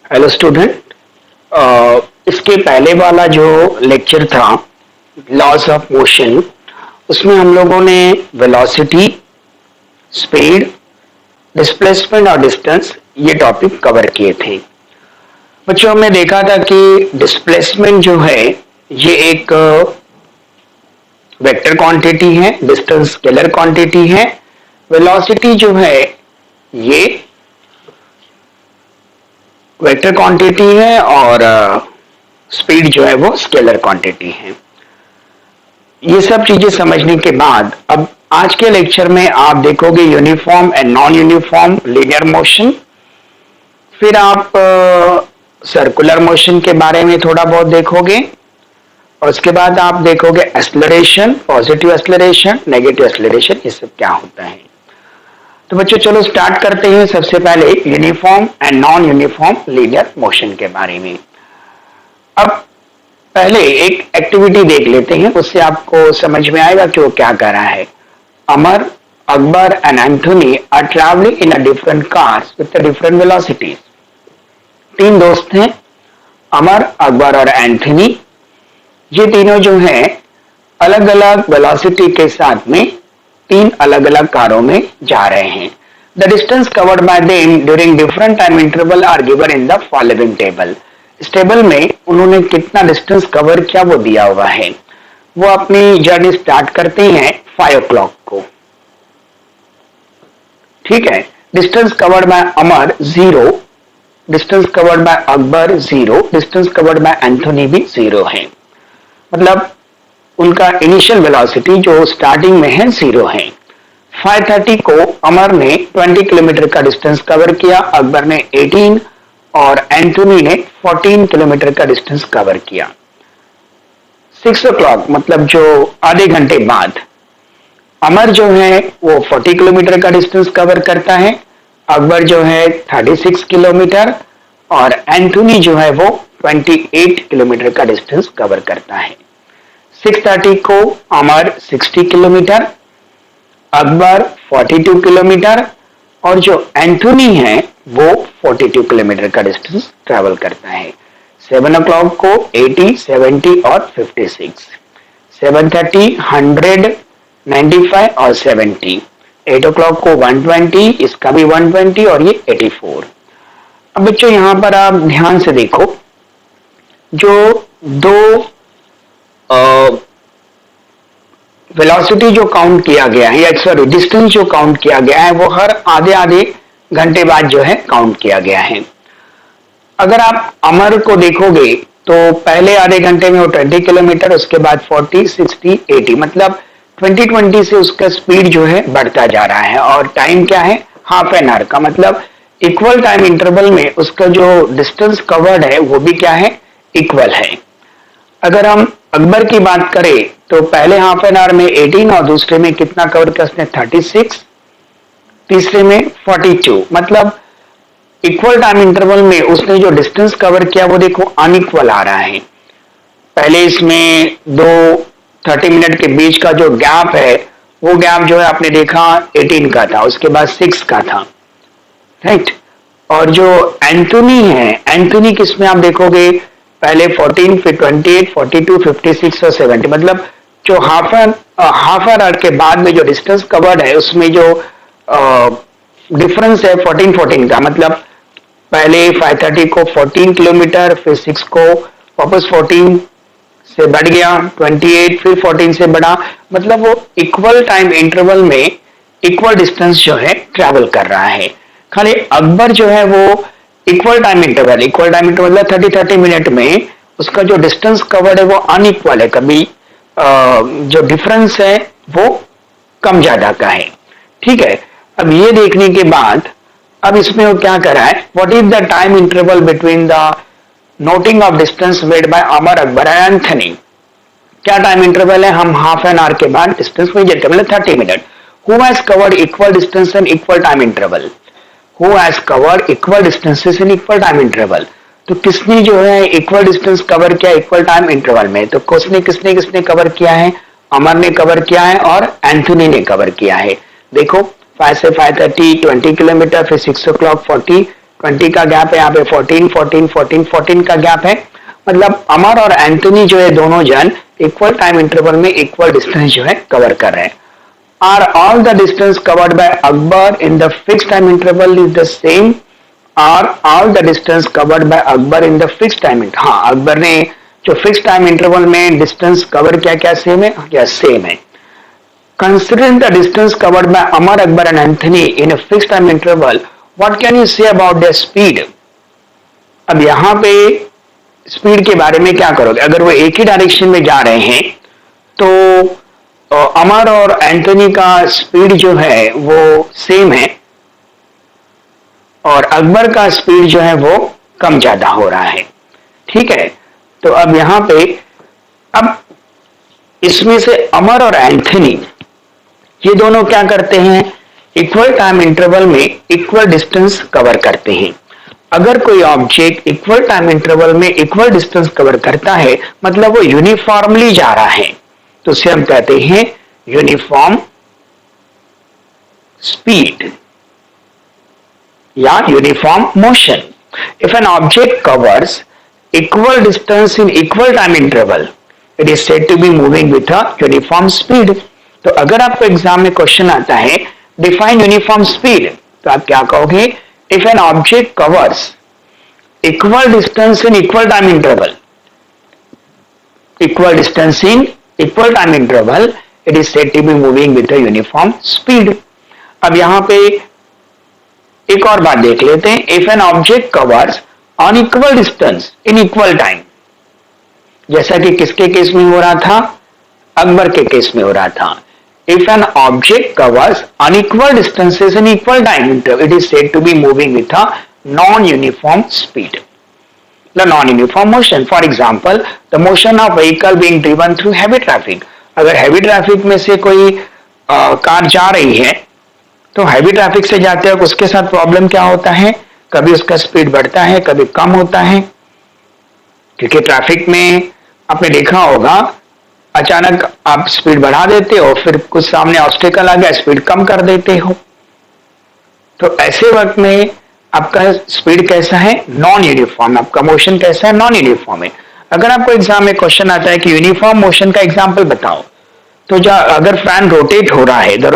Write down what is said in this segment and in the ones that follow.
Hello student. इसके पहले वाला जो लेक्चर था लॉस ऑफ मोशन, उसमें हम लोगों ने वेलोसिटी, स्पीड, डिस्प्लेसमेंट और डिस्टेंस ये टॉपिक कवर किए थे। बच्चों, हमने देखा था कि डिस्प्लेसमेंट जो है ये एक वेक्टर क्वांटिटी है, डिस्टेंस स्केलर क्वांटिटी है, वेलोसिटी जो है ये वेक्टर क्वांटिटी है और स्पीड जो है वो स्केलर क्वांटिटी है। ये सब चीजें समझने के बाद अब आज के लेक्चर में आप देखोगे uniform and non uniform linear motion, फिर आप सर्कुलर मोशन के बारे में थोड़ा बहुत देखोगे और उसके बाद आप देखोगे acceleration, positive acceleration, negative acceleration, ये सब क्या होता है। तो बच्चों चलो स्टार्ट करते हैं। सबसे पहले uniform and non uniform linear motion के बारे में। अब पहले एक एक्टिविटी देख लेते हैं, उससे आपको समझ में आएगा कि वो क्या कर रहा है। Amar, Akbar and Anthony are travelling in a different cars with different velocities. तीन दोस्त हैं, अमर, अकबर और एंथोनी। ये तीनों जो हैं अलग अलग वेलोसिटी के साथ में तीन अलग अलग कारों में जा रहे हैं। The distance covered by them during different time interval are given in the following table. इस टेबल में उन्होंने कितना डिस्टेंस कवर किया वो दिया हुआ है। वो अपनी जर्नी स्टार्ट करते हैं 5 o'clock को। ठीक है। Distance covered bye Amar 0, distance covered by Akbar 0, distance covered bye Anthony भी 0 है। मतलब उनका इनिशियल वेलोसिटी जो स्टार्टिंग में है 0 है। 5:30 को अमर ने 20 किलोमीटर का डिस्टेंस कवर किया, अकबर ने 18 और एंथोनी ने 14 किलोमीटर का डिस्टेंस कवर किया। 6 o'clock मतलब जो आधे घंटे बाद अमर जो है वो 40 किलोमीटर का डिस्टेंस कवर करता है, अकबर जो है 36 किलोमीटर और एंथोनी जो है वो 28 किलोमीटर का डिस्टेंस कवर करता है। 6:30 को अमर 60 किलोमीटर, अकबर 42 किलोमीटर और जो एंथोनी है वो 42 किलोमीटर का डिस्टेंस ट्रैवल करता है। 7 o'clock को 80, 70 और 56, 7:30, 100, 95 और 70, 8 o'clock को 120, इसका भी 120 और ये 84। अब बच्चों यहाँ पर आप ध्यान से देखो, जो दो वेलोसिटी जो काउंट किया गया है या सॉरी डिस्टेंस जो काउंट किया गया है वो हर आधे आधे घंटे बाद जो है काउंट किया गया है। अगर आप अमर को देखोगे तो पहले आधे घंटे में वो 20 किलोमीटर, उसके बाद 40, 60, 80, मतलब 20 से उसका स्पीड जो है बढ़ता जा रहा है और टाइम क्या है, हाफ एन आवर का। मतलब इक्वल टाइम इंटरवल में उसका जो डिस्टेंस कवर्ड है वो भी क्या है, इक्वल है। अगर हम अकबर की बात करें तो पहले हाफ एन आवर में 18 और दूसरे में कितना कवर किया उसने, 36, तीसरे में 42, मतलब इक्वल टाइम इंटरवल में उसने जो डिस्टेंस कवर किया वो देखो अनइक्वल आ रहा है। पहले इसमें 30 मिनट के बीच का जो गैप है वो गैप जो है आपने देखा 18 का था, उसके बाद 6 का था, राइट। और जो एंथोनी है, एंथोनी किसमें आप देखोगे पहले 14, फिर 28, 42, 56 और 70, मतलब जो हाफ एन आवर के बाद में जो डिस्टेंस कवर्ड है उसमें जो डिफरेंस है 14 का, मतलब पहले 5:30 को 14 किलोमीटर, फिर 6 को वापस 14 से बढ़ गया 28, फिर 14 से बढ़ा, मतलब वो इक्वल टाइम इंटरवल में इक्वल डिस्टेंस जो है ट्रैवल कर रहा है। खाली अकबर जो है वो इक्वल टाइम इंटरवल मतलब 30 मिनट में उसका जो डिस्टेंस कवर्ड है वो अनइक्वल है, कभी जो डिफरेंस है वो कम ज्यादा का है। ठीक है। अब ये देखने के बाद अब इसमें वो क्या कर रहा है, what is the time interval between the noting of distance made by Amar, Akbar and Anthony. क्या टाइम इंटरवल है, हम हाफ एन आवर के बाद डिस्टेंस मेजर कर, मतलब 30 minute. Who has covered equal distance and equal time interval, who has covered equal distances in equal time interval. तो किसने जो है इक्वल डिस्टेंस कवर किया इक्वल टाइम इंटरवल में, तो किसने किसने कवर किया है, अमर ने कवर किया है और एंथोनी ने कवर किया है। देखो 5 से 5:30 20 किलोमीटर, फिर 6 o'clock 40, 20 का गैप है, यहाँ पे 14 14 14 14 का गैप है। मतलब अमर और एंथनी जो है दोनों जन इक्वल टाइम इंटरवल में इक्वल डिस्टेंस जो है कवर कर रहे हैं। Are all the distance covered by Akbar in the fix time interval is the same? Are all the distance covered by Akbar in the fix time interval, हाँ अकबर ने जो fix time interval में distance cover किया क्या same है? क्या same है। Considering the distance covered by Amar, Akbar and Anthony in a fixed time interval, what can you say about their speed? अब यहाँ पे स्पीड के बारे में क्या करोगे? अगर वो एक ही डायरेक्शन में जा रहे हैं तो अमर और एंथनी का स्पीड जो है वो सेम है और अकबर का स्पीड जो है वो कम ज्यादा हो रहा है। ठीक है, तो अब यहाँ पे अब इसमें से अमर और एंथनी ये दोनों क्या करते हैं? इक्वल टाइम इंटरवल में इक्वल डिस्टेंस कवर करते हैं। अगर कोई ऑब्जेक्ट इक्वल टाइम इंटरवल में इक्वल डिस्टेंस कवर करता है मतलब वो यूनिफॉर्मली जा रहा है, तो उसे हम कहते हैं यूनिफॉर्म स्पीड या uniform motion. If an object covers equal distance in equal time interval, it is said to be moving with a uniform speed. तो अगर आपको एग्जाम में क्वेश्चन आता है डिफाइन यूनिफॉर्म स्पीड, तो आप क्या कहोगे? If an object covers equal distance in equal time interval, equal distance in equal time interval, it is said to be moving with a uniform speed. अब यहां पे एक और बात देख लेते हैं। If an object covers on equal distance in equal time, जैसा कि किसके केस में हो रहा था? अकबर के केस में हो रहा था। If an object covers unequal distances in equal time interval, it is said to be moving with a non-uniform speed. The non-uniform motion, for example, the motion of vehicle being driven through heavy traffic. अगर heavy traffic में से कोई car जा रही है तो heavy traffic से जाते वक्त उसके साथ प्रॉब्लम क्या होता है? कभी उसका स्पीड बढ़ता है, कभी कम होता है, क्योंकि ट्रैफिक में आपने देखा होगा अचानक आप स्पीड बढ़ा देते हो, फिर कुछ सामने ऑब्स्टेकल आ गया, स्पीड कम कर देते हो। तो ऐसे वक्त में आपका स्पीड कैसा है? Non uniform. आपका मोशन कैसा है? नॉन यूनिफॉर्म है। अगर आपको एग्जाम में क्वेश्चन आता है कि यूनिफॉर्म मोशन का एग्जाम्पल बताओ, तो अगर फैन रोटेट हो रहा है, the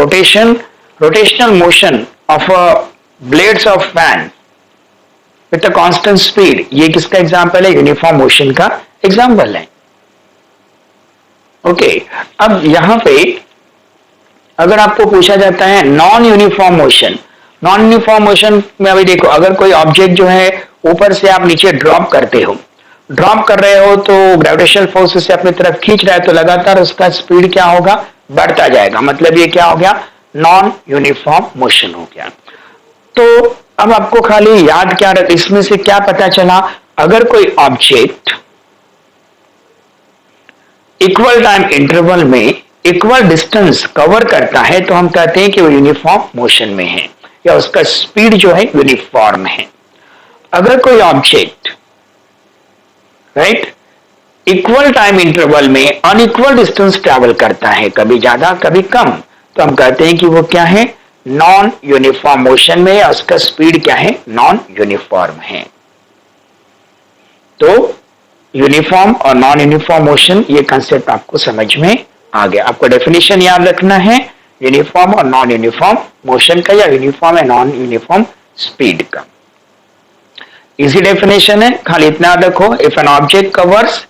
rotational motion of blades of fan with a constant speed, ये किसका एग्जाम्पल है? यूनिफॉर्म मोशन का एग्जाम्पल है। ओके, अब यहां पे अगर आपको पूछा जाता है non uniform motion, non uniform motion में अभी देखो, अगर कोई ऑब्जेक्ट जो है ऊपर से आप नीचे ड्रॉप करते हो, ड्रॉप कर रहे हो तो ग्रेविटेशनल फोर्स से अपनी तरफ खींच रहा है, तो लगातार उसका स्पीड क्या होगा? बढ़ता जाएगा। मतलब ये क्या हो गया? नॉन यूनिफॉर्म मोशन हो गया। तो अब आपको खाली याद क्या रख, इसमें से क्या पता चला? अगर कोई ऑब्जेक्ट इक्वल टाइम इंटरवल में इक्वल डिस्टेंस कवर करता है तो हम कहते हैं कि वो यूनिफॉर्म मोशन में है या उसका स्पीड जो है यूनिफॉर्म है। अगर कोई object right equal time interval में अनइक्वल डिस्टेंस ट्रैवल करता है, कभी ज्यादा कभी कम, तो हम कहते हैं कि वो क्या है? नॉन यूनिफॉर्म मोशन में, या उसका स्पीड क्या है? नॉन यूनिफॉर्म है। तो यूनिफॉर्म और नॉन यूनिफॉर्म मोशन, ये कंसेप्ट आपको समझ में आ गया। आपको डेफिनेशन याद रखना है यूनिफॉर्म और नॉन यूनिफॉर्म मोशन का, या uniform and non uniform speed का। इजी डेफिनेशन है, खाली इतना रखो। If an object covers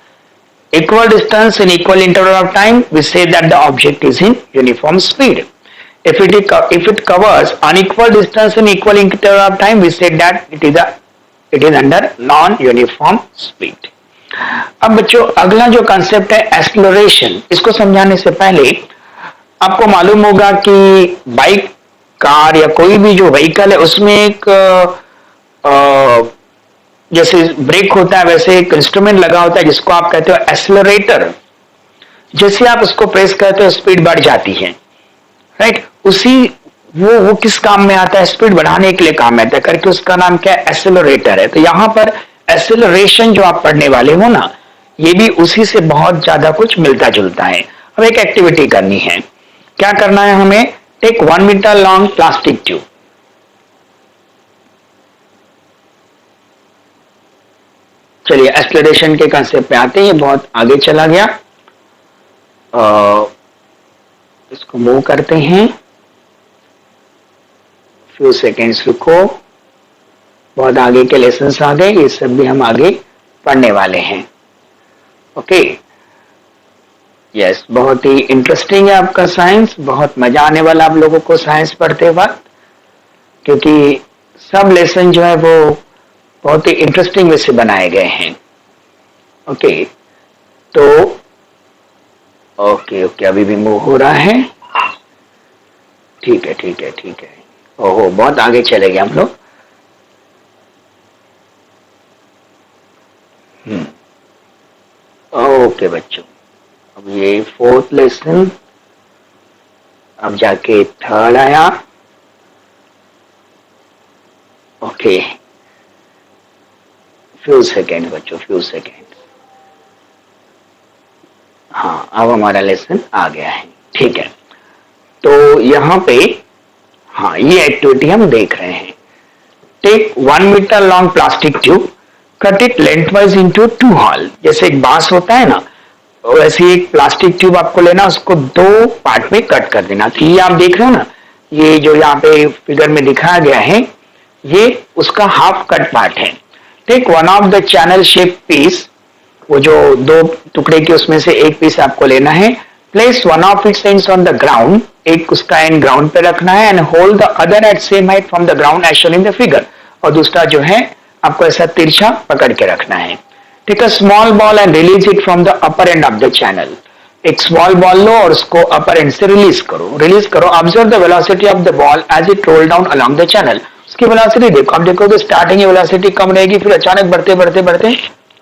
equal distance in equal interval of time, we say that the object is in uniform speed. If it covers unequal distance in equal interval of time, we say that it is under non-uniform speed. अब बच्चों अगला जो concept है acceleration, इसको समझाने से पहले आपको मालूम होगा कि बाइक, कार या कोई भी जो व्हीकल है उसमें एक जैसे ब्रेक होता है वैसे एक इंस्ट्रूमेंट लगा होता है जिसको आप कहते हो एक्सलरेटर। जैसे आप उसको प्रेस करते हो स्पीड बढ़ जाती है, राइट? उसी वो किस काम में आता है? स्पीड बढ़ाने के लिए काम में आता है, करके उसका नाम क्या है? एक्सेलरेटर है। तो यहां पर एक्सेलरेशन जो आप पढ़ने वाले हो ना, ये भी उसी से बहुत ज्यादा कुछ मिलता जुलता है। अब एक एक्टिविटी करनी है, क्या करना है हमें? Take 1 metre long plastic tube, चलिए एक्सेलरेशन के कंसेप्ट पे आते हैं, ये बहुत आगे चला गया। इसको मूव करते हैं, फ्यू सेकेंड्स रुको, बहुत आगे के लेसन्स आ गए, ये सब भी हम आगे पढ़ने वाले हैं। ओके यस, बहुत ही इंटरेस्टिंग है आपका साइंस, बहुत मजा आने वाला आप लोगों को साइंस पढ़ते वक्त, क्योंकि सब लेसन जो है वो बहुत ही इंटरेस्टिंग वे से बनाए गए हैं। ओके तो ओके अभी भी मूव हो रहा है, ठीक है ठीक है ठीक है। ओहो बहुत आगे चले गए हम लोग। ओके बच्चों, अब ये फोर्थ लेसन, अब जाके थर्ड आया। ओके फ्यू सेकेंड बच्चों, फ्यू सेकेंड। हाँ अब हमारा लेसन आ गया है, ठीक है। तो यहाँ पे हाँ ये एक्टिविटी हम देख रहे हैं। Take 1 metre long plastic tube, cut it lengthwise into 2 whole. जैसे एक बांस होता है ना, वैसे एक प्लास्टिक ट्यूब आपको लेना, उसको 2 पार्ट में कट कर देना। तो ये आप देख रहे हो ना, ये जो यहाँ पे फिगर में दिखाया गया है, ये उसका हाफ कट पार्ट है। Take one of the channel shape piece, वो जो 2 टुकड़े के उसमें से एक पीस आपको लेना है। Place one of its ends on the ground, एक उसका एंड ग्राउंड पे रखना है। And hold the other at same height from the ground as shown in the figure, और दूसरा जो है आपको ऐसा तिरछा पकड़ के रखना है। Take a small ball and release it from the upper end of the channel. एक स्मॉल बॉल लो और उसको अपर एंड से रिलीज करो। Observe the velocity of the ball as it roll down along the channel. उसकी velocity देखो, आप देखोगे स्टार्टिंग वेलोसिटी कम रहेगी, फिर अचानक बढ़ते बढ़ते बढ़ते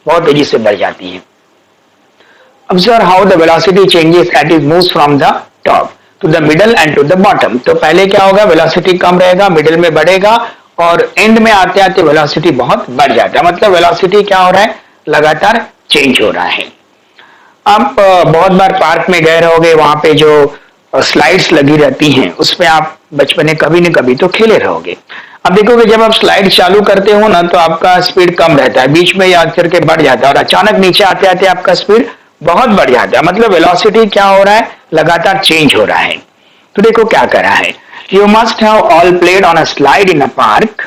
बहुत तेजी से बढ़ जाती है। Observe how the velocity changes as it moves from the top to the middle and to the bottom. तो पहले क्या होगा, वेलोसिटी कम रहेगा, मिडिल में बढ़ेगा, और एंड में आते आते वेलोसिटी बहुत बढ़ जाता है। मतलब वेलोसिटी क्या हो रहा है, लगातार चेंज हो रहा है। आप बहुत बार पार्क में गए रहोगे, वहां पे जो स्लाइड्स लगी रहती हैं, उसमें आप बचपन में कभी न कभी तो खेले रहोगे। अब देखोगे जब आप स्लाइड चालू करते हो ना, तो आपका स्पीड कम रहता है, बीच में याद करके बढ़ जाता है, और अचानक नीचे आते आते आपका स्पीड बहुत बढ़ जाता है। मतलब वेलोसिटी क्या हो रहा है, लगातार चेंज हो रहा है। तो देखो क्या करा है, you must have all played on a slide in a park.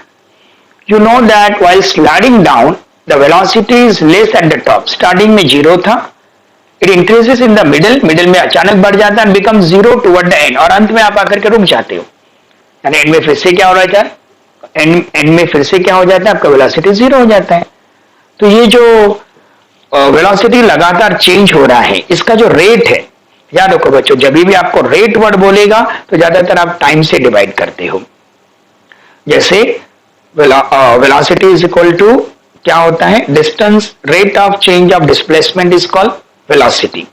You know that while sliding down the velocity is less at the top. Starting में 0 था, it increases in the middle में अचानक बढ़ जाता है, बिकम 0 टुवर्ड द एंड, और अंत में आप आकर के रुक जाते हो। यानी एंड में फिर से क्या हो रहा है, एंड में फिर से क्या हो जाता है, आपका वेलोसिटी 0 हो जाता है। तो ये जो वेलोसिटी लगातार चेंज हो रहा है, इसका जो रेट है, याद रखो बच्चों, जब भी आपको रेट वर्ड बोलेगा तो ज्यादातर आप टाइम से डिवाइड करते हो। जैसे वेलोसिटी इज इक्वल टू क्या होता है, distance, rate of change of displacement is called velocity.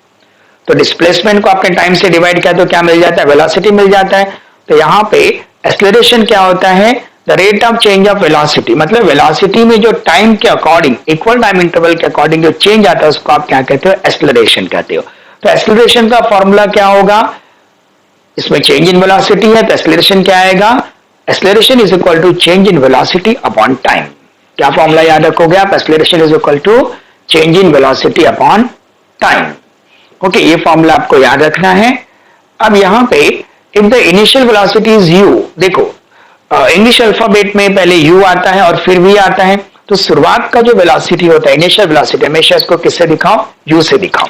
तो डिस्प्लेसमेंट को आपने टाइम से डिवाइड किया तो क्या मिल जाता है, वेलोसिटी मिल जाता है। तो यहाँ पे एक्सेलरेशन क्या होता है, the rate of change of velocity. मतलब वेलोसिटी में जो टाइम के अकॉर्डिंग, इक्वल टाइम इंटरवल के अकॉर्डिंग जो चेंज आता है, उसको आप क्या कहते हो, एक्सेलरेशन कहते हो। तो एक्सेलरेशन का फॉर्मूला क्या होगा, इसमें चेंज इन वेलोसिटी है, तो एक्सेलरेशन क्या आएगा, acceleration is equal to change in velocity upon time. क्या फॉर्मूला याद रखोगे आप, acceleration is equal to change in velocity upon time. Okay, ये फॉर्मूला आपको याद रखना है। अब यहां पे if the initial velocity is u, देखो इंग्लिश अल्फाबेट में पहले u आता है और फिर v आता है। तो शुरुआत का जो वेलोसिटी होता है, इनिशियल वेलोसिटी, हमेशा इसको किससे दिखाओ, u से दिखाओ।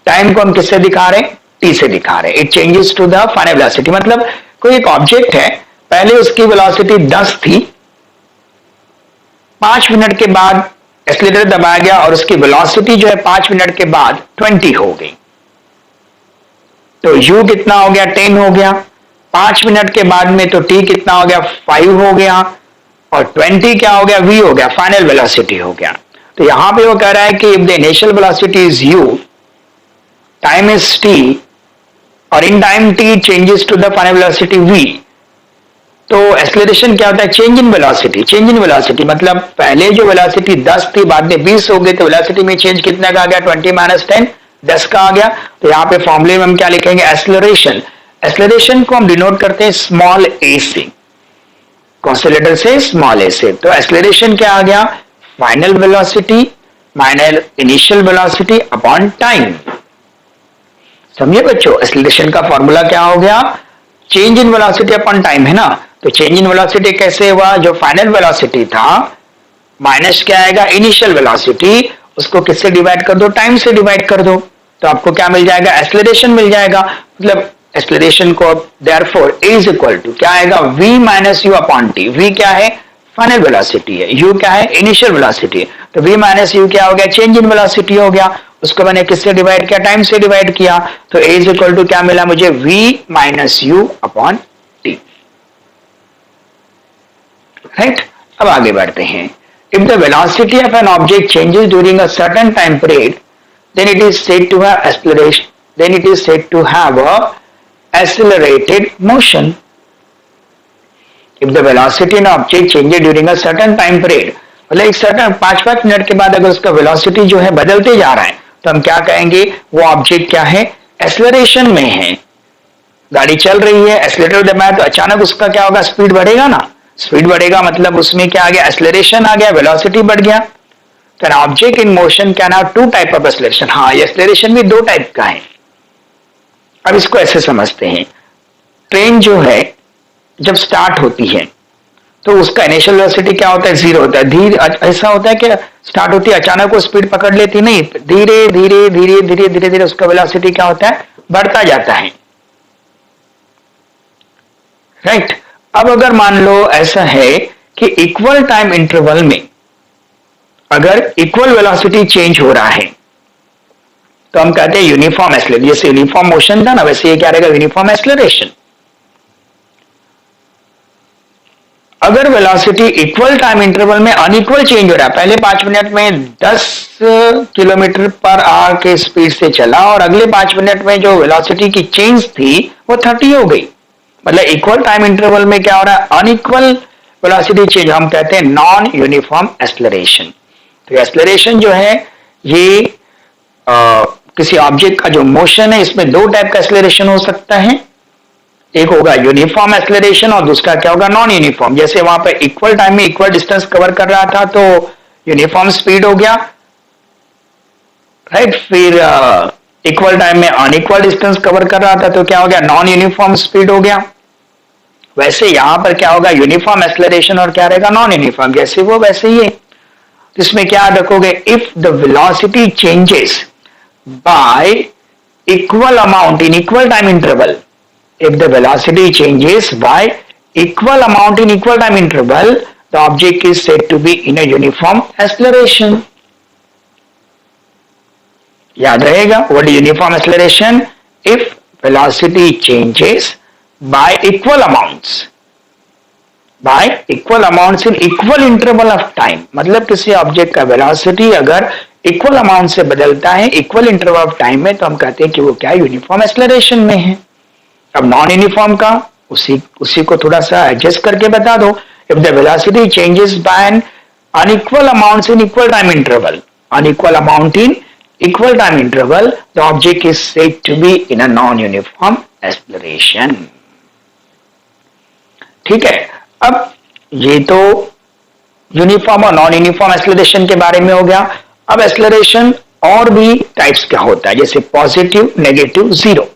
टाइम को हम किससे दिखा रहे हैं, t से दिखा रहे हैं। It changes to the final velocity. मतलब कोई एक ऑब्जेक्ट है, पहले उसकी वेलोसिटी 10 थी, 5 मिनट के बाद एक्सीलरेटर दबाया गया और उसकी वेलोसिटी जो है 5 मिनट के बाद 20 हो गई। तो u कितना हो गया, 10 हो गया। 5 मिनट के बाद में तो t कितना हो गया, 5 हो गया, और 20 क्या हो गया, v हो गया, फाइनल वेलोसिटी हो गया। तो यहां पे वो कह रहा है कि if the initial velocity is u, time is t, और in time t changes to the final velocity v, तो एक्सेलरेशन क्या होता है, change in velocity. Change in velocity मतलब पहले जो वेलोसिटी 10 थी, बाद में 20 हो गई, तो वेलोसिटी में चेंज कितना का आ गया, 20 माइनस 10, 10 का आ गया। तो यहाँ पे फॉर्मूले में हम क्या लिखेंगे, एक्सेलरेशन। एक्सेलरेशन को हम डिनोट करते हैं स्मॉल a से, कौन से लेटर से, स्मॉल a से। तो एक्सेलरेशन क्या आ गया, final velocity minus initial velocity upon time. समझे बच्चों, एक्सीलरेशन का फॉर्मूला क्या हो गया, change in velocity upon time है ना। तो चेंज इन वेलोसिटी कैसे हुआ, जो फाइनल वेलोसिटी था माइनस क्या आएगा, इनिशियल वेलोसिटी, उसको किससे डिवाइड कर दो, टाइम से डिवाइड कर दो, तो आपको क्या मिल जाएगा, एक्सीलरेशन मिल जाएगा। मतलब एक्सीलरेशन को therefore a is equal to क्या आएगा, v minus u upon t. v क्या है, फाइनल वेलोसिटी है, u क्या है, इनिशियल वेलोसिटी। तो v माइनस यू क्या हो गया, चेंज इन वेलोसिटी हो गया, उसको मैंने किससे डिवाइड किया, टाइम से डिवाइड किया। तो a इज इक्वल टू क्या मिला मुझे, v minus u upon T. Right, अब आगे बढ़ते हैं। If the velocity of an object changes during a certain time period, then it is said to have acceleration, then it is said to have a accelerated motion. If the velocity in object changes during a certain time period, मतलब एक certain 5-5 minute के बाद अगर उसका velocity जो है बदलते जा रहा है, तो हम क्या कहेंगे, वो ऑब्जेक्ट क्या है, एक्सेलरेशन में है। गाड़ी चल रही है, एक्सेलरेटर दबाया तो अचानक उसका क्या होगा, स्पीड बढ़ेगा ना, स्पीड बढ़ेगा मतलब उसमें क्या आ गया, एक्सेलरेशन आ गया, वेलोसिटी बढ़ गया। तो an object in motion can have two type of acceleration। हाँ, ये acceleration भी दो टाइप का है। अब इसको ऐसे समझते हैं, ट्रेन जो है जब स्टार्ट होती है तो उसका इनिशियल वेलोसिटी क्या होता है, जीरो होता है। धीरे ऐसा होता है कि स्टार्ट होती है अचानक वो स्पीड पकड़ लेती नहीं, धीरे धीरे धीरे धीरे धीरे धीरे उसका वेलोसिटी क्या होता है, बढ़ता जाता है। राइट, अब अगर मान लो ऐसा है कि इक्वल टाइम इंटरवल में अगर इक्वल वेलोसिटी चेंज हो रहा है तो हम कहते हैं यूनिफॉर्म एक्सेलरेशन। जैसे यूनिफॉर्म मोशन था ना, वैसे ये क्या रहेगा, यूनिफॉर्म एक्सेलरेशन। अगर वेलोसिटी इक्वल टाइम इंटरवल में अनइक्वल चेंज हो रहा है, पहले 5 मिनट में 10 किलोमीटर पर आवर के स्पीड से चला और अगले 5 मिनट में जो वेलोसिटी की चेंज थी वो 30 हो गई, मतलब इक्वल टाइम इंटरवल में क्या हो रहा है, अनइक्वल वेलोसिटी चेंज, हम कहते हैं नॉन यूनिफॉर्म एक्सेलरेशन। तो एक्सेलरेशन जो है ये किसी ऑब्जेक्ट का जो मोशन है इसमें दो टाइप का एक्सेलरेशन हो सकता है, एक होगा यूनिफॉर्म एक्सेलरेशन और दूसरा क्या होगा, नॉन यूनिफॉर्म। जैसे वहां पे इक्वल टाइम में इक्वल डिस्टेंस कवर कर रहा था तो यूनिफॉर्म स्पीड हो गया, राइट। फिर इक्वल टाइम में अनइक्वल डिस्टेंस कवर कर रहा था तो क्या हो गया, नॉन यूनिफॉर्म स्पीड हो गया। वैसे यहां पर क्या होगा, यूनिफॉर्म एक्सेलरेशन और क्या रहेगा, नॉन यूनिफॉर्म, जैसे वो वैसे ही है। इसमें क्या रखोगे, if the velocity changes y equal amount in equal time interval, if the velocity changes by equal amount in equal time interval, the object is said to be in a uniform acceleration। याद रहेगा, what is uniform acceleration, if velocity changes by equal amounts in equal interval of time, मतलब किसी object का velocity अगर equal amount से बदलता है equal interval of time में, तो हम कहते हैं कि वो क्या यूनिफॉर्म एक्सेलरेशन में है। अब नॉन यूनिफॉर्म का उसी को थोड़ा सा एडजस्ट करके बता दो, if the velocity changes by an unequal amounts in equal time interval, unequal amount in equal time interval, the object is said to be in a non uniform acceleration. ठीक है, अब ये तो यूनिफॉर्म और non uniform acceleration के बारे में हो गया। अब एक्सेलरेशन और भी टाइप्स क्या होता है, जैसे पॉजिटिव, नेगेटिव, जीरो।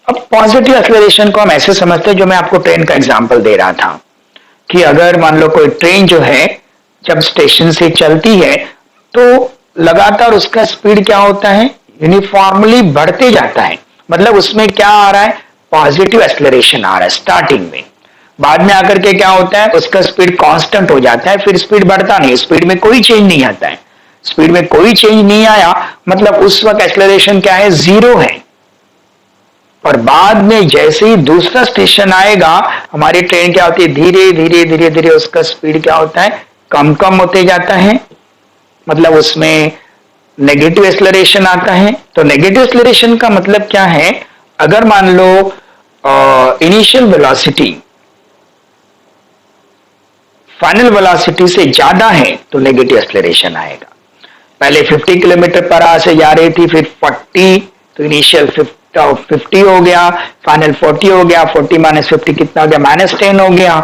अब पॉजिटिव एक्सेलरेशन को हम ऐसे समझते हैं, जो मैं आपको ट्रेन का एग्जांपल दे रहा था, कि अगर मान लो कोई ट्रेन जो है जब स्टेशन से चलती है तो लगातार उसका स्पीड क्या होता है, यूनिफॉर्मली बढ़ते जाता है, मतलब उसमें क्या आ रहा है, पॉजिटिव एक्सेलरेशन आ रहा है स्टार्टिंग में। बाद में आकर के क्या होता है, उसका स्पीड कांस्टेंट हो जाता है, फिर स्पीड बढ़ता नहीं, स्पीड में कोई चेंज नहीं आता है। स्पीड में कोई चेंज नहीं आया मतलब उस वक्त एक्सेलरेशन क्या है, जीरो है। और बाद में जैसे ही दूसरा स्टेशन आएगा, हमारी ट्रेन क्या होती है, धीरे धीरे धीरे धीरे उसका स्पीड क्या होता है, कम कम होते जाता है, मतलब उसमें नेगेटिव एक्सेलरेशन आता है। तो नेगेटिव एक्सेलरेशन का मतलब क्या है, अगर मान लो इनिशियल वेलोसिटी फाइनल वेलोसिटी से ज्यादा है तो नेगेटिव एक्सेलरेशन आएगा। पहले 50 किलोमीटर पर आवर से जा रही थी, फिर 40, तो इनिशियल 50 हो गया, फाइनल 40 हो गया, 40 माइनस 50 कितना हो गया, -10 हो गया।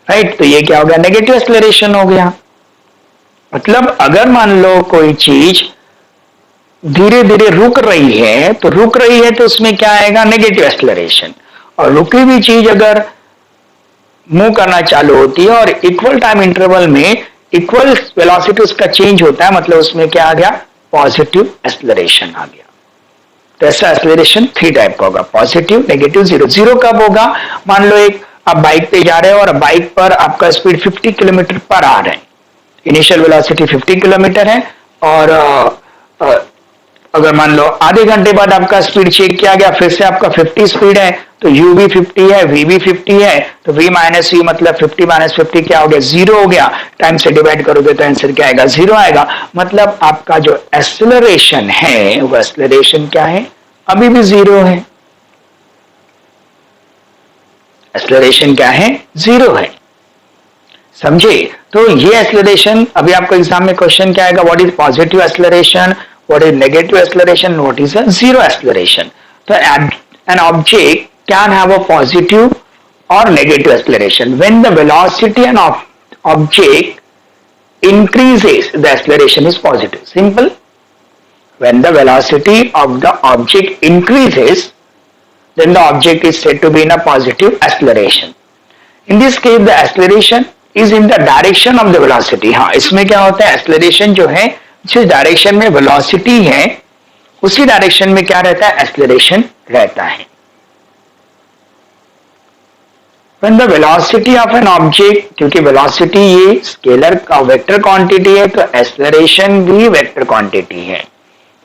राइट। तो ये क्या हो गया, नेगेटिव एक्सेलरेशन हो गया। मतलब अगर मान लो कोई चीज धीरे धीरे रुक रही है, तो रुक रही है तो उसमें क्या आएगा, नेगेटिव एक्सेलरेशन। और रुकी हुई चीज अगर मूव करना चालू होती है और इक्वल टाइम इंटरवल में इक्वल वेलोसिटी उसका चेंज होता है, मतलब उसमें क्या आ गया, पॉजिटिव एक्सेलरेशन आ गया। तो ऐसा एक्सेलरेशन 3 टाइप का होगा, पॉजिटिव, नेगेटिव, जीरो। जीरो कब होगा, मान लो एक आप बाइक पे जा रहे हो और बाइक पर आपका स्पीड 50 किलोमीटर पर आवर है, इनिशियल वेलोसिटी 50 किलोमीटर है, और अगर मान लो आधे घंटे बाद आपका स्पीड चेक किया गया, फिर से आपका 50 स्पीड है, तो u भी 50 है, v भी 50 है, तो v माइनस u मतलब 50 माइनस 50 क्या हो गया, जीरो हो गया। टाइम से डिवाइड करोगे तो आंसर क्या आएगा, जीरो आएगा। मतलब आपका जो एक्सेलरेशन है वो एक्सेलरेशन क्या है, अभी भी जीरो है। एक्सेलरेशन क्या है, जीरो है। समझे। तो ये एक्सेलरेशन, अभी आपको एग्जाम में क्वेश्चन क्या आएगा, what is positive acceleration, what is negative acceleration, what is a zero acceleration. So an object can have a positive or negative acceleration. When the velocity of object increases, the acceleration is positive. Simple. When the velocity of the object increases, then the object is said to be in a positive acceleration. In this case, the acceleration is in the direction of the velocity. हाँ, इसमें क्या होता है, acceleration जो है जिस direction में velocity है उसी डायरेक्शन में क्या रहता है, एक्सेलरेशन रहता है। When the velocity of an object, क्योंकि वेलोसिटी ये स्केलर का वेक्टर क्वांटिटी है, तो एक्सेलरेशन भी वेक्टर क्वांटिटी है,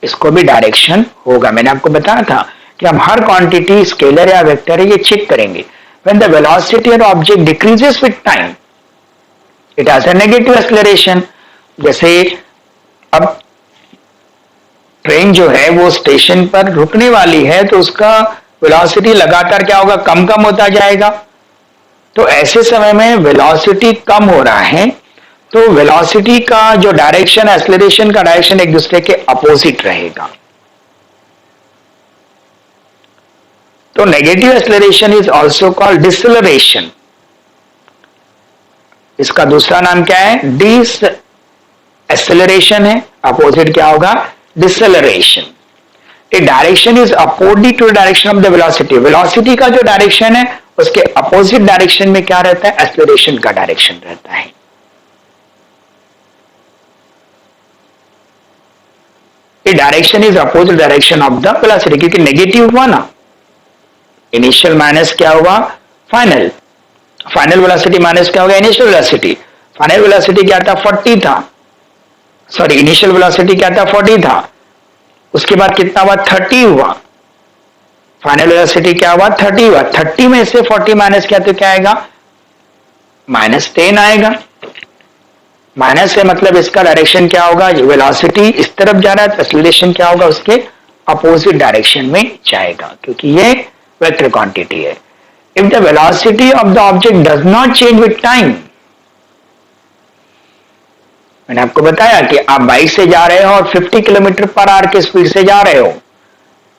इसको भी डायरेक्शन होगा। मैंने आपको बताया था कि हम हर क्वांटिटी स्केलर या वेक्टर है ये चेक करेंगे। When the velocity of object decreases with time, it has a negative acceleration. जैसे अब ट्रेन जो है वो स्टेशन पर रुकने वाली है, तो उसका वेलोसिटी लगातार क्या होगा, कम कम होता जाएगा। तो ऐसे समय में वेलोसिटी कम हो रहा है, तो वेलोसिटी का जो डायरेक्शन, एक्सेलरेशन का डायरेक्शन एक दूसरे के अपोजिट रहेगा। तो negative acceleration is also called deceleration. इसका दूसरा नाम क्या है, डिस एक्सेलरेशन है, अपोजिट क्या होगा, deceleration. A direction is opposite to direction of the velocity. Velocity का जो डायरेक्शन है उसके अपोजिट डायरेक्शन में क्या रहता है, एक्सेलरेशन का डायरेक्शन रहता है। A direction is opposite direction of the velocity, क्योंकि नेगेटिव हुआ ना, इनिशियल माइनस क्या हुआ, फाइनल। फाइनल वेलोसिटी माइनस क्या होगा, इनिशियल वेलोसिटी। फाइनल वेलोसिटी क्या था, 40 था, सॉरी इनिशियल वेलोसिटी क्या था, 40 था, उसके बाद कितना हुआ, 30 हुआ। फाइनल वेलोसिटी क्या हुआ, 30 हुआ। 30 में से 40 माइनस किया तो क्या आएगा, -10 आएगा। माइनस से मतलब इसका डायरेक्शन क्या होगा, वेलोसिटी इस तरफ जा रहा है, तो एक्सेलरेशन क्या होगा, उसके अपोजिट डायरेक्शन में जाएगा, क्योंकि ये वेक्टर क्वांटिटी है। If the velocity of the object does not change with time, मैंने आपको बताया कि आप बाइक से जा रहे हो और 50 किलोमीटर पर आवर के स्पीड से जा रहे हो,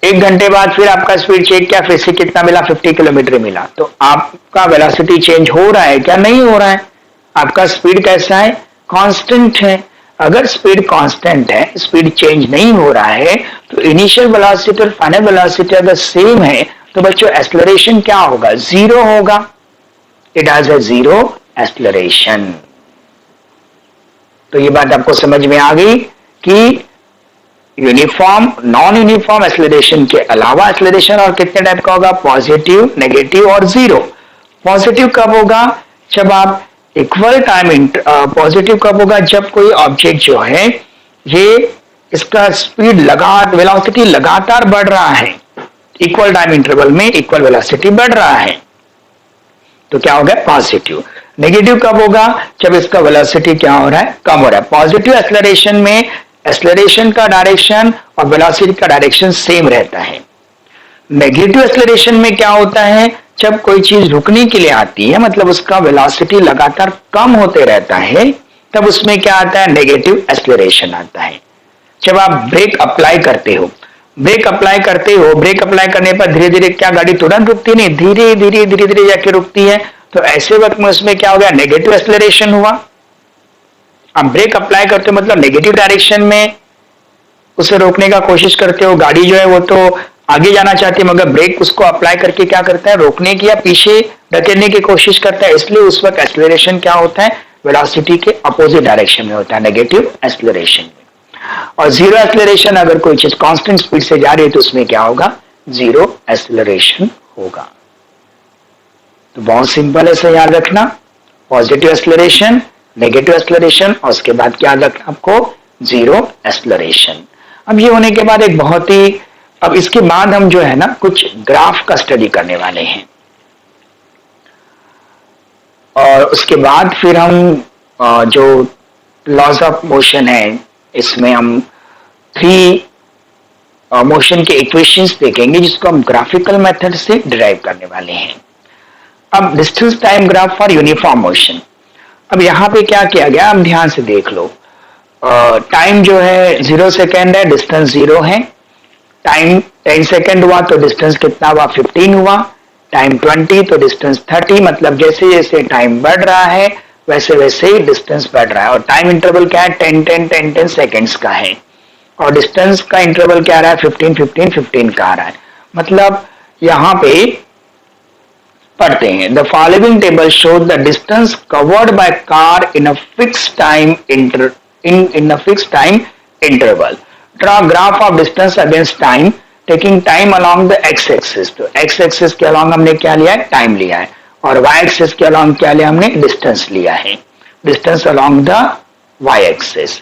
एक घंटे बाद फिर आपका स्पीड चेक किया, फिर से कितना मिला, 50 किलोमीटर मिला, तो आपका वेलोसिटी चेंज हो रहा है क्या, नहीं हो रहा है। आपका स्पीड कैसा है, कांस्टेंट है। अगर स्पीड कांस्टेंट है, स्पीड चेंज नहीं हो रहा है, तो इनिशियल वेलोसिटी और फाइनल वेलोसिटी अगर सेम है, तो बच्चों एक्सेलरेशन क्या होगा, जीरो होगा। It has a zero acceleration. तो ये बात आपको समझ में आ गई कि यूनिफॉर्म, नॉन यूनिफॉर्म एक्सेलरेशन के अलावा एक्सेलरेशन और कितने टाइप का होगा, पॉजिटिव, नेगेटिव और जीरो। पॉजिटिव कब होगा, जब आप इक्वल टाइम, पॉजिटिव कब होगा, जब कोई ऑब्जेक्ट जो है ये इसका स्पीड वेलोसिटी लगातार बढ़ रहा है, इक्वल टाइम इंटरवल में इक्वल वेलोसिटी बढ़ रहा है, तो क्या होगा, पॉजिटिव। नेगेटिव कब होगा, जब इसका वेलोसिटी क्या हो रहा है, कम हो रहा है। पॉजिटिव एक्सेलरेशन में एक्सेलरेशन का डायरेक्शन और वेलोसिटी का डायरेक्शन सेम रहता है। नेगेटिव एक्सेलरेशन में क्या होता है, जब कोई चीज रुकने के लिए आती है, मतलब उसका वेलोसिटी लगातार कम होते रहता है, तब उसमें क्या आता है, नेगेटिव एक्सेलरेशन आता है। जब आप ब्रेक अप्लाई करते हो, ब्रेक अप्लाई करते हो, ब्रेक अप्लाई करने पर धीरे धीरे क्या गाड़ी तुरंत रुकती नहीं, धीरे धीरे धीरे धीरे जाके रुकती है, तो ऐसे वक्त में उसमें क्या हो गया, नेगेटिव एक्सेलरेशन हुआ। आप ब्रेक अप्लाई करते हो मतलब नेगेटिव डायरेक्शन में उसे रोकने का कोशिश करते हो। गाड़ी जो है वो तो आगे जाना चाहती है मगर ब्रेक उसको अप्लाई करके क्या करता है, रोकने की या पीछे धकेलने की कोशिश करता है। इसलिए उस वक्त एक्सेलरेशन क्या होता है, वेलोसिटी के अपोजिट डायरेक्शन में होता है, नेगेटिव एक्सेलरेशन में। और जीरो एक्सेलरेशन, अगर कोई चीज कांस्टेंट स्पीड से जा रही है तो उसमें क्या होगा, जीरो एक्सेलरेशन होगा। तो बहुत सिंपल है, इसे याद रखना, पॉजिटिव एक्सेलरेशन, नेगेटिव एक्सेलरेशन और उसके बाद क्या याद रखना आपको, जीरो एक्सेलरेशन। अब ये होने के बाद एक बहुत ही, अब इसके बाद हम जो है ना कुछ ग्राफ का स्टडी करने वाले हैं और उसके बाद फिर हम जो लॉज ऑफ मोशन है इसमें हम 3 मोशन के इक्वेशंस देखेंगे जिसको हम ग्राफिकल मेथड से डिराइव करने वाले हैं। अब distance time graph for uniform motion. अब यहां पे क्या किया गया, अब ध्यान से देख लो। टाइम जो है 0 सेकेंड है, डिस्टेंस 0 है। टाइम 10 सेकेंड हुआ तो डिस्टेंस कितना हुआ, 15 हुआ। टाइम 20 तो डिस्टेंस 30। मतलब जैसे जैसे टाइम बढ़ रहा है वैसे वैसे डिस्टेंस बढ़ रहा है। और टाइम इंटरवल क्या है, 10 सेकेंड्स का है। और डिस्टेंस का इंटरवल क्या आ रहा है, 15 का आ रहा है। मतलब यहां पे पढ़ते हैं, the following table show the distance covered by car in a fix time interval. Draw graph of distance against time taking time along the x axis. तो x axis के along हमने क्या लिया है, टाइम लिया है। और y axis के along क्या लिया हमने, डिस्टेंस लिया है, distance along the y axis।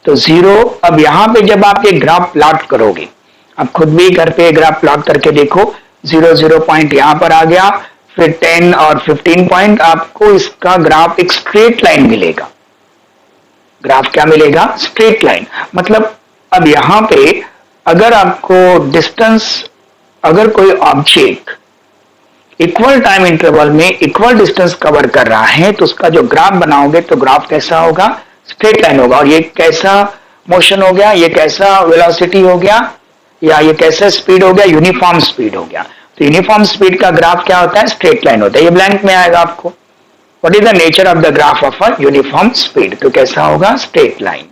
तो 0, अब यहां पे जब आप एक ग्राफ प्लॉट करोगे, आप खुद भी घर पे ग्राफ प्लॉट करके देखो, 0 पॉइंट यहां पर आ गया, फिर 10 और 15 पॉइंट, आपको इसका ग्राफ एक स्ट्रेट लाइन मिलेगा। ग्राफ क्या मिलेगा, स्ट्रेट लाइन। मतलब अब यहां पे अगर आपको डिस्टेंस, अगर कोई ऑब्जेक्ट इक्वल टाइम इंटरवल में इक्वल डिस्टेंस कवर कर रहा है तो उसका जो ग्राफ बनाओगे तो ग्राफ कैसा होगा, स्ट्रेट लाइन होगा। और ये कैसा मोशन हो गया, ये कैसा वेलोसिटी हो गया, या ये कैसा स्पीड हो गया, यूनिफॉर्म स्पीड हो गया। तो यूनिफॉर्म स्पीड का ग्राफ क्या होता है, स्ट्रेट लाइन होता है। ये ब्लैंक में आएगा आपको, what is the nature of the graph of a uniform speed, तो कैसा होगा, straight line.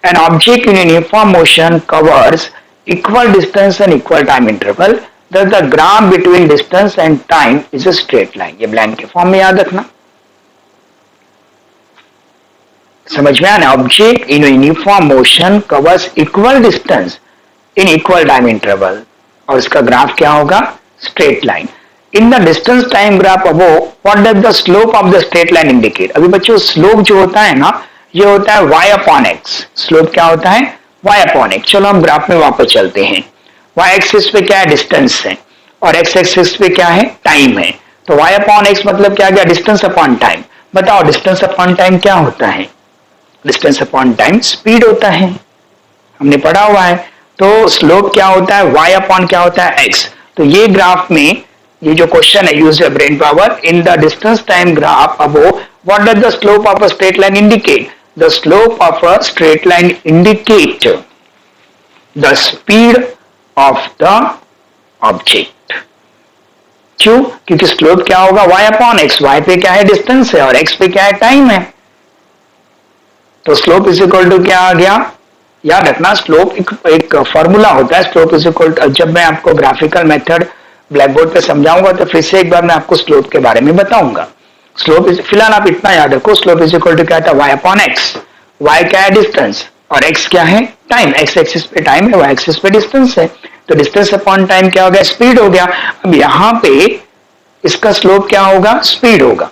An object in uniform motion covers equal distance and equal time interval, thus the graph between distance and time is a straight line. ये blank के form में याद रखना, समझ में आना। Object in uniform motion covers equal distance in equal time interval और इसका ग्राफ क्या होगा, straight line. In the distance time graph above what does the slope of the straight line indicate. अभी बच्चों स्लोप जो होता है ना, ये होता है y अपॉन x। स्लोप क्या होता है, y अपॉन x। चलो हम ग्राफ में वापस चलते हैं। y एक्सिस पे क्या है, डिस्टेंस है, और x एक्सिस पे क्या है, टाइम है। तो y अपॉन x मतलब क्या गया, डिस्टेंस अपॉन टाइम। बताओ डिस्टेंस अपॉन टाइम क्या होता है, डिस्टेंस अपॉन टाइम स्पीड होता है, हमने पढ़ा हुआ है। तो स्लोप क्या होता है, y अपॉन क्या होता है, x। तो ये ग्राफ में ये जो क्वेश्चन है, use your brain power, in the distance time graph above what does the slope of a straight line indicate. The slope of a straight line indicate the speed of the object. क्यों, क्योंकि slope क्या होगा, y upon x। y पे क्या है, distance है, और x पे क्या है, टाइम है। तो स्लोप इज इक्वल टू क्या आ गया, याद रखना स्लोप एक फॉर्मूला होता है। स्लोप इज इक्वल टू, जब मैं आपको ग्राफिकल मेथड ब्लैक बोर्ड पे समझाऊंगा तो फिर से एक बार मैं आपको स्लोप के बारे में बताऊंगा। स्लोप फिलहाल आप इतना याद रखो, स्लोप इज इक्वल टू क्या था, y अपॉन x। y क्या है, डिस्टेंस, और x क्या है, टाइम। x एक्सिस पे टाइम है, y एक्सिस पे डिस्टेंस है। तो डिस्टेंस अपॉन टाइम क्या हो गया, स्पीड हो गया। अब यहाँ पे इसका स्लोप क्या होगा, स्पीड होगा।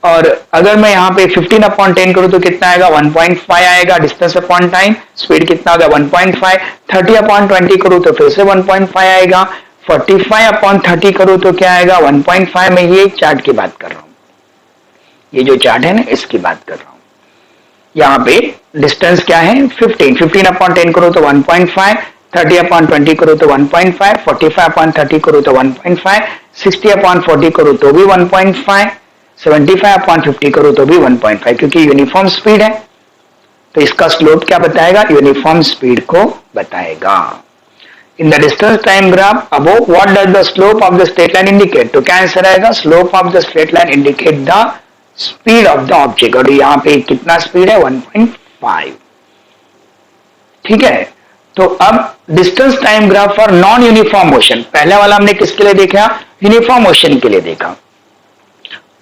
और अगर मैं यहाँ पे 15 अपॉन 10 करूँ तो कितना आएगा, 1.5 आएगा। डिस्टेंस अपॉन टाइम, स्पीड कितना होगा, 1.5। 30 अपॉन 20 करूँ तो फिर से 1.5 आएगा। 45 अपॉन 30 करूँ तो क्या आएगा, 1.5। में ये चार्ट की बात कर रहा हूँ, ये जो चार्ट है ना इसकी बात कर रहा हूँ। यहाँ पे डिस्टेंस क्या है, 15 अपॉन 10 करो तो 1.5, 30 अपॉन 20 करो तो 1.5, 45 अपॉन 30 करो तो 1.5, 60 अपॉन 40 करो तो भी 1.5, 75 अपॉन 50 करो तो भी 1.5, क्योंकि यूनिफॉर्म स्पीड है। तो इसका स्लोप क्या बताएगा, यूनिफॉर्म स्पीड को बताएगा। In the distance time graph above what does the slope of the straight line indicate, तो क्या आंसर आएगा, slope of the straight line indicate the speed of the object, और यहाँ पे कितना स्पीड है 1.5। ठीक है, तो अब distance time graph for non uniform motion, पहले वाला हमने किसके लिए देखा, यूनिफॉर्म मोशन के लिए देखा,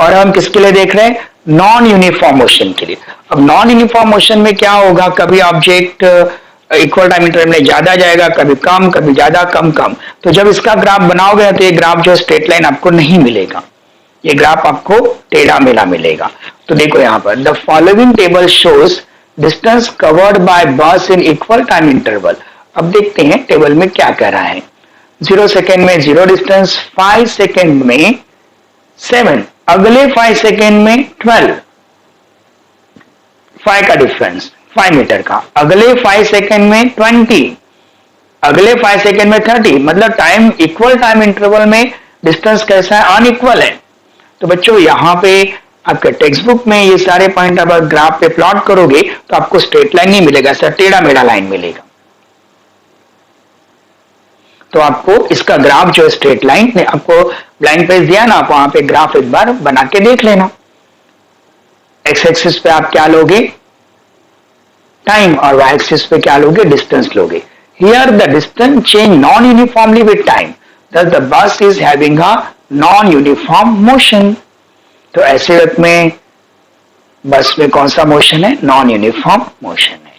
और हम किसके लिए देख रहे हैं, नॉन यूनिफॉर्म मोशन के लिए। अब नॉन यूनिफॉर्म मोशन में क्या होगा, कभी ऑब्जेक्ट इक्वल टाइम इंटरवल में ज्यादा जाएगा, कभी कम, कभी ज्यादा, कम कम। तो जब इसका ग्राफ बनाओगे तो ये ग्राफ जो स्ट्रेट लाइन आपको नहीं मिलेगा, ये ग्राफ आपको टेढ़ा मेढ़ा मिलेगा। तो देखो यहाँ पर the following table shows distance covered bye बस इन इक्वल टाइम इंटरवल। अब देखते हैं टेबल में क्या कह रहा है, 0 सेकेंड में 0 डिस्टेंस, 5 सेकेंड में 7, अगले 5 सेकेंड में 12, 5 का डिफरेंस 5 मीटर का, अगले 5 सेकेंड में 20, अगले 5 सेकेंड में 30, मतलब टाइम इक्वल टाइम इंटरवल में डिस्टेंस कैसा है, अनइक्वल है। तो बच्चों यहाँ पे आपके टेक्स्ट बुक में ये सारे पॉइंट आप ग्राफ पे प्लॉट करोगे तो आपको स्ट्रेट लाइन नहीं मिलेगा, सर टेढ़ा मेढ़ा लाइन मिलेगा। तो आपको इसका ग्राफ जो स्ट्रेट लाइन ने आपको ब्लैंक पेज दिया ना, आप वहां पे ग्राफ एक बार बना के देख लेना। एक्स एक्सिस पे आप क्या लोगे, टाइम, और वाई एक्सिस पे क्या लोगे, डिस्टेंस लोगे। Here the distance change non uniformly with time, thus the bus is having a non-uniform motion। तो ऐसे वक्त में बस में कौन सा मोशन है, नॉन यूनिफॉर्म मोशन है।